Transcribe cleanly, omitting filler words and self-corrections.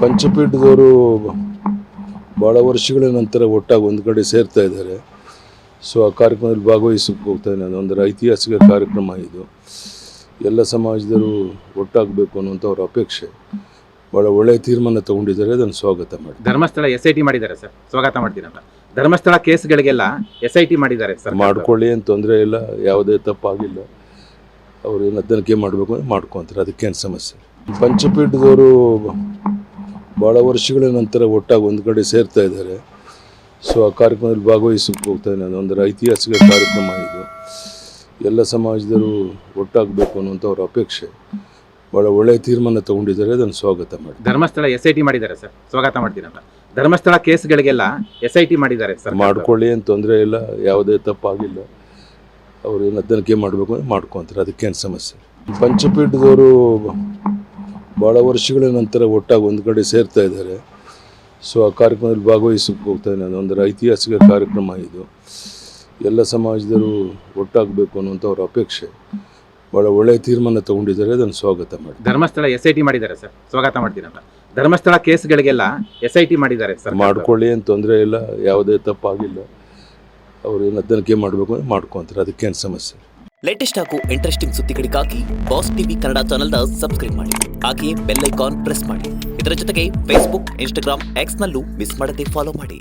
ಪಂಚಪೀಠದವರು ಭಾಳ ವರ್ಷಗಳ ನಂತರ ಒಟ್ಟಾಗಿ ಒಂದು ಕಡೆ ಸೇರ್ತಾ ಇದ್ದಾರೆ. ಸೊ ಆ ಕಾರ್ಯಕ್ರಮದಲ್ಲಿ ಭಾಗವಹಿಸಕ್ಕೆ ಹೋಗ್ತಾ ಇದ್ದೀನಿ. ಒಂದು ಐತಿಹಾಸಿಕ ಕಾರ್ಯಕ್ರಮ ಇದು. ಎಲ್ಲ ಸಮಾಜದವರು ಒಟ್ಟಾಗಬೇಕು ಅನ್ನುವಂಥ ಅವ್ರ ಅಪೇಕ್ಷೆ. ಭಾಳ ಒಳ್ಳೆಯ ತೀರ್ಮಾನ ತಗೊಂಡಿದ್ದಾರೆ, ಅದನ್ನು ಸ್ವಾಗತ ಮಾಡಿ. ಧರ್ಮಸ್ಥಳ SIT ಮಾಡಿದ್ದಾರೆ ಸರ್, ಸ್ವಾಗತ ಮಾಡ್ತೀನಿ ಅಂತ. ಧರ್ಮಸ್ಥಳ ಕೇಸ್ಗಳಿಗೆಲ್ಲ SIT ಮಾಡಿದ್ದಾರೆ ಸರ್. ಮಾಡ್ಕೊಳ್ಳಿ, ಏನು ತೊಂದರೆ ಇಲ್ಲ, ಯಾವುದೇ ತಪ್ಪಾಗಿಲ್ಲ. ಅವ್ರು ಏನು ತನಿಖೆ ಮಾಡಬೇಕು ಅಂದರೆ ಮಾಡ್ಕೊತಾರೆ, ಅದಕ್ಕೇನು ಸಮಸ್ಯೆ. ಪಂಚಪೀಠದವರು ಭಾಳ ವರ್ಷಗಳ ನಂತರ ಒಟ್ಟಾಗಿ ಒಂದು ಕಡೆ ಸೇರ್ತಾ ಇದ್ದಾರೆ. ಸೊ ಆ ಕಾರ್ಯಕ್ರಮದಲ್ಲಿ ಭಾಗವಹಿಸಕ್ಕೆ ಹೋಗ್ತಾ ಇದ್ದೀನಿ. ಒಂದು ಐತಿಹಾಸಿಕ ಕಾರ್ಯಕ್ರಮ ಇದು. ಎಲ್ಲ ಸಮಾಜದವರು ಒಟ್ಟಾಗಬೇಕು ಅನ್ನುವಂಥ ಅವ್ರ ಅಪೇಕ್ಷೆ. ಭಾಳ ಒಳ್ಳೆಯ ತೀರ್ಮಾನ ತಗೊಂಡಿದ್ದಾರೆ, ಅದನ್ನು ಸ್ವಾಗತ ಮಾಡಿ. ಧರ್ಮಸ್ಥಳ SIT ಮಾಡಿದ್ದಾರೆ ಸರ್, ಸ್ವಾಗತ ಮಾಡ್ತೀನಿ ಅಂತ. ಧರ್ಮಸ್ಥಳ ಕೇಸ್ಗಳಿಗೆಲ್ಲ SIT ಮಾಡಿದ್ದಾರೆ ಸರ್. ಮಾಡ್ಕೊಳ್ಳಿ, ಏನು ತೊಂದರೆ ಇಲ್ಲ, ಯಾವುದೇ ತಪ್ಪಾಗಿಲ್ಲ. ಅವ್ರು ಏನು ತನಿಖೆ ಮಾಡಬೇಕು ಅಂದರೆ ಮಾಡ್ಕೊತಾರೆ, ಅದಕ್ಕೇನು ಸಮಸ್ಯೆ. ಪಂಚಪೀಠದವರು ಭಾಳ ವರ್ಷಗಳ ನಂತರ ಒಟ್ಟಾಗಿ ಒಂದು ಕಡೆ ಸೇರ್ತಾ ಇದ್ದಾರೆ. ಸೊ ಆ ಕಾರ್ಯಕ್ರಮದಲ್ಲಿ ಭಾಗವಹಿಸಕ್ಕೆ ಹೋಗ್ತಾ ಇದ್ದೀನಿ. ಒಂದು ಐತಿಹಾಸಿಕ ಕಾರ್ಯಕ್ರಮ ಇದು. ಎಲ್ಲ ಸಮಾಜದವರು ಒಟ್ಟಾಗಬೇಕು ಅನ್ನುವಂಥ ಅವ್ರ ಅಪೇಕ್ಷೆ. ಭಾಳ ಒಳ್ಳೆಯ ತೀರ್ಮಾನ ತಗೊಂಡಿದ್ದಾರೆ, ಅದನ್ನು ಸ್ವಾಗತ ಮಾಡಿ. ಧರ್ಮಸ್ಥಳ SIT ಮಾಡಿದ್ದಾರೆ ಸರ್, ಸ್ವಾಗತ ಮಾಡ್ತೀನಿ ಅಂತ. ಧರ್ಮಸ್ಥಳ ಕೇಸ್ಗಳಿಗೆಲ್ಲ SIT ಮಾಡಿದ್ದಾರೆ ಸರ್. ಮಾಡ್ಕೊಳ್ಳಿ, ಏನು ತೊಂದರೆ ಇಲ್ಲ, ಯಾವುದೇ ತಪ್ಪಾಗಿಲ್ಲ. ಅವ್ರು ಏನು ತನಿಖೆ ಮಾಡಬೇಕು ಅಂದರೆ ಮಾಡ್ಕೊತಾರೆ, ಅದಕ್ಕೇನು ಸಮಸ್ಯೆ. ಲೇಟೆಸ್ಟ್ ಹಾಗೂ ಇಂಟ್ರೆಸ್ಟಿಂಗ್ ಸುದ್ದಿಗಳಿಗಾಗಿ ಬಾಸ್ ಟಿವಿ ಕನ್ನಡ ಚಾನೆಲ್ನ ಸಬ್ಸ್ಕ್ರೈಬ್ ಮಾಡಿ. ಹಾಗೆಯೇ ಬೆಲ್ ಐಕಾನ್ ಪ್ರೆಸ್ ಮಾಡಿ. ಇದರ ಜೊತೆಗೆ ಫೇಸ್ಬುಕ್, ಇನ್ಸ್ಟಾಗ್ರಾಮ್, ಎಕ್ಸ್ನಲ್ಲೂ ಮಿಸ್ ಮಾಡದೆ ಫಾಲೋ ಮಾಡಿ.